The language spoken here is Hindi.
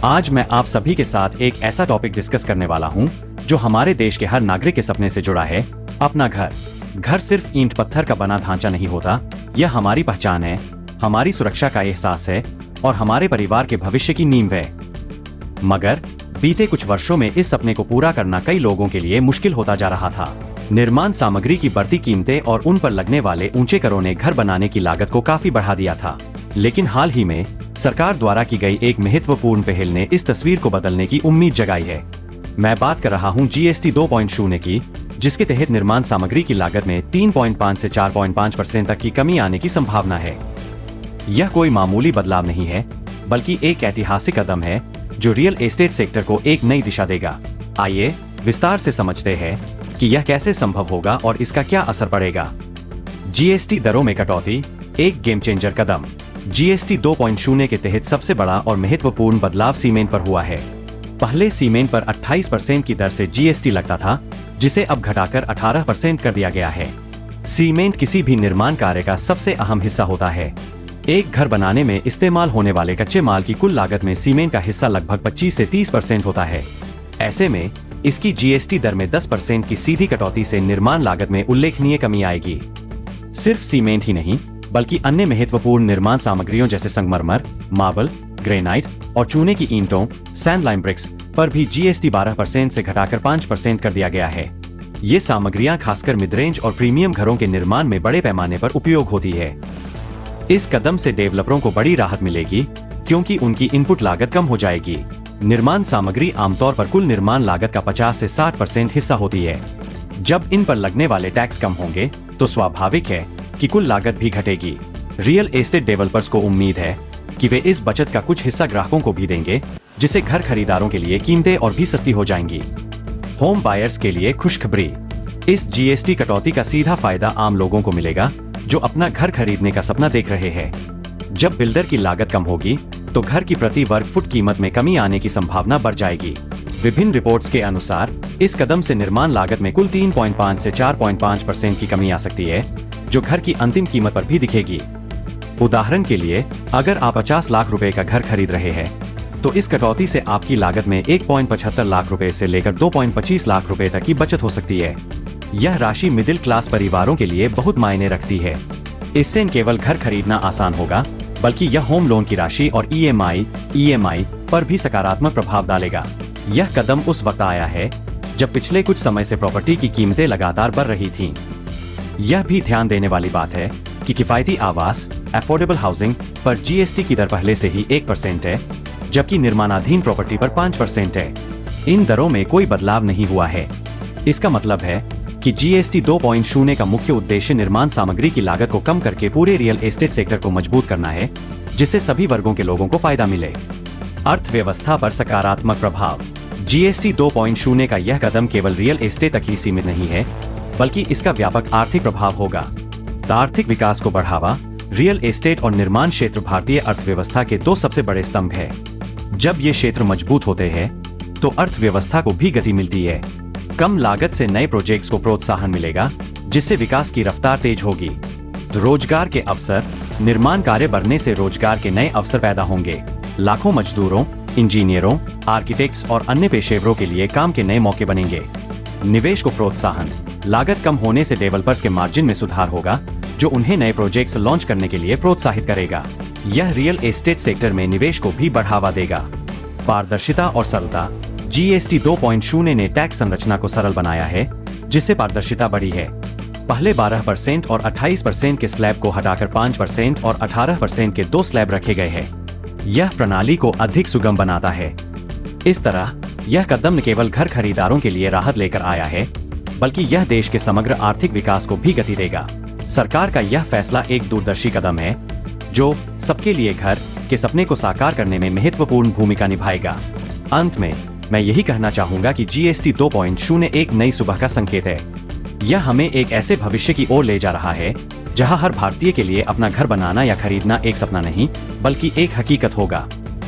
आज मैं आप सभी के साथ एक ऐसा टॉपिक डिस्कस करने वाला हूं जो हमारे देश के हर नागरिक के सपने से जुड़ा है, अपना घर। घर सिर्फ ईंट पत्थर का बना ढांचा नहीं होता, यह हमारी पहचान है, हमारी सुरक्षा का एहसास है और हमारे परिवार के भविष्य की नींव है। मगर बीते कुछ वर्षों में इस सपने को पूरा करना कई लोगों के लिए मुश्किल होता जा रहा था। निर्माण सामग्री की बढ़ती कीमतें और उन पर लगने वाले ऊंचे करों ने घर बनाने की लागत को काफी बढ़ा दिया था। लेकिन हाल ही में सरकार द्वारा की गई एक महत्वपूर्ण पहल ने इस तस्वीर को बदलने की उम्मीद जगाई है। मैं बात कर रहा हूं GST 2.0 की, जिसके तहत निर्माण सामग्री की लागत में 3.5 से 4.5% तक की कमी आने की संभावना है। यह कोई मामूली बदलाव नहीं है, बल्कि एक ऐतिहासिक कदम है जो रियल एस्टेट सेक्टर को एक नई दिशा देगा। आइए विस्तार से समझते हैं कि यह कैसे संभव होगा और इसका क्या असर पड़ेगा। GST दरों में कटौती, एक गेम चेंजर कदम। GST 2.0 के तहत सबसे बड़ा और महत्वपूर्ण बदलाव सीमेंट पर हुआ है। पहले सीमेंट पर 28% की दर से GST लगता था, जिसे अब घटाकर 18% कर दिया गया है। सीमेंट किसी भी निर्माण कार्य का सबसे अहम हिस्सा होता है। एक घर बनाने में इस्तेमाल होने वाले कच्चे माल की कुल लागत में सीमेंट का हिस्सा लगभग 25 से 30% होता है। ऐसे में इसकी GST दर में 10% की सीधी कटौती से निर्माण लागत में उल्लेखनीय कमी आएगी। सिर्फ सीमेंट ही नहीं, बल्कि अन्य महत्वपूर्ण निर्माण सामग्रियों जैसे संगमरमर, मार्बल, ग्रेनाइट और चूने की ईंटों, सैंड लाइम ब्रिक्स पर भी GST 12% से घटाकर 5% कर दिया गया है। ये सामग्रियां खासकर मिड रेंज और प्रीमियम घरों के निर्माण में बड़े पैमाने पर उपयोग होती है। इस कदम से डेवलपरों को बड़ी राहत मिलेगी, क्योंकि उनकी इनपुट लागत कम हो जाएगी। निर्माण सामग्री आमतौर पर कुल निर्माण लागत का 50 से 60% हिस्सा होती है। जब इन पर लगने वाले टैक्स कम होंगे, तो स्वाभाविक है कि कुल लागत भी घटेगी। रियल एस्टेट डेवलपर्स को उम्मीद है कि वे इस बचत का कुछ हिस्सा ग्राहकों को भी देंगे, जिससे घर खरीदारों के लिए कीमतें और भी सस्ती हो जाएंगी। होम बायर्स के लिए खुशखबरी, इस GST कटौती का सीधा फायदा आम लोगों को मिलेगा जो अपना घर खरीदने का सपना देख रहे हैं। जब बिल्डर की लागत कम होगी, तो घर की प्रति वर्ग फुट कीमत में कमी आने की संभावना बढ़ जाएगी। विभिन्न रिपोर्ट्स के अनुसार इस कदम से निर्माण लागत में कुल 3.5 से 4.5% की कमी आ सकती है, जो घर की अंतिम कीमत पर भी दिखेगी। उदाहरण के लिए, अगर आप 50 लाख रुपए का घर खरीद रहे हैं, तो इस कटौती से आपकी लागत में 1.75 लाख रुपए से लेकर 2.25 लाख रुपए तक की बचत हो सकती है। यह राशि मिडिल क्लास परिवारों के लिए बहुत मायने रखती है। इससे न केवल घर खरीदना आसान होगा, बल्कि यह होम लोन की राशि और EMI पर भी सकारात्मक प्रभाव डालेगा। यह कदम उस वक्त आया है जब पिछले कुछ समय से प्रॉपर्टी की कीमतें लगातार बढ़ रही थीं। यह भी ध्यान देने वाली बात है कि किफायती आवास अफोर्डेबल हाउसिंग पर GST की दर पहले से ही 1% है, जबकि निर्माणाधीन प्रॉपर्टी पर 5% है। इन दरों में कोई बदलाव नहीं हुआ है। इसका मतलब है कि GST 2.0 का मुख्य उद्देश्य निर्माण सामग्री की लागत को कम करके पूरे रियल एस्टेट सेक्टर को मजबूत करना है, जिससे सभी वर्गों के लोगों को फायदा मिले। अर्थव्यवस्था पर सकारात्मक प्रभाव, GST 2.0 का यह कदम केवल रियल एस्टेट तक ही सीमित नहीं है, बल्कि इसका व्यापक आर्थिक प्रभाव होगा। आर्थिक विकास को बढ़ावा, रियल एस्टेट और निर्माण क्षेत्र भारतीय अर्थव्यवस्था के दो सबसे बड़े स्तंभ है। जब ये क्षेत्र मजबूत होते हैं, तो अर्थव्यवस्था को भी गति मिलती है। कम लागत से नए प्रोजेक्ट्स को प्रोत्साहन मिलेगा, जिससे विकास की रफ्तार तेज होगी। रोजगार के अवसर, निर्माण कार्य बढ़ने से रोजगार के नए अवसर पैदा होंगे। लाखों मजदूरों, इंजीनियरों, आर्किटेक्ट्स और अन्य पेशेवरों के लिए काम के नए मौके बनेंगे। निवेश को प्रोत्साहन, लागत कम होने से डेवलपर्स के मार्जिन में सुधार होगा, जो उन्हें नए प्रोजेक्ट्स लॉन्च करने के लिए प्रोत्साहित करेगा। यह रियल एस्टेट सेक्टर में निवेश को भी बढ़ावा देगा। पारदर्शिता और सरलता, GST 2.0 ने टैक्स संरचना को सरल बनाया है, जिससे पारदर्शिता बढ़ी है। पहले 12% और 28% के स्लैब को हटाकर 5% और 18% के 2 स्लैब रखे गए हैं। यह प्रणाली को अधिक सुगम बनाता है। इस तरह यह कदम न केवल घर खरीदारों के लिए राहत लेकर आया है, बल्कि यह देश के समग्र आर्थिक विकास को भी गति देगा। सरकार का यह फैसला एक दूरदर्शी कदम है, जो सबके लिए घर के सपने को साकार करने में महत्वपूर्ण भूमिका निभाएगा। अंत में मैं यही कहना चाहूंगा कि GST 2.0 एक नई सुबह का संकेत है। यह हमें एक ऐसे भविष्य की ओर ले जा रहा है, जहां हर भारतीय के लिए अपना घर बनाना या खरीदना एक सपना नहीं, बल्कि एक हकीकत होगा।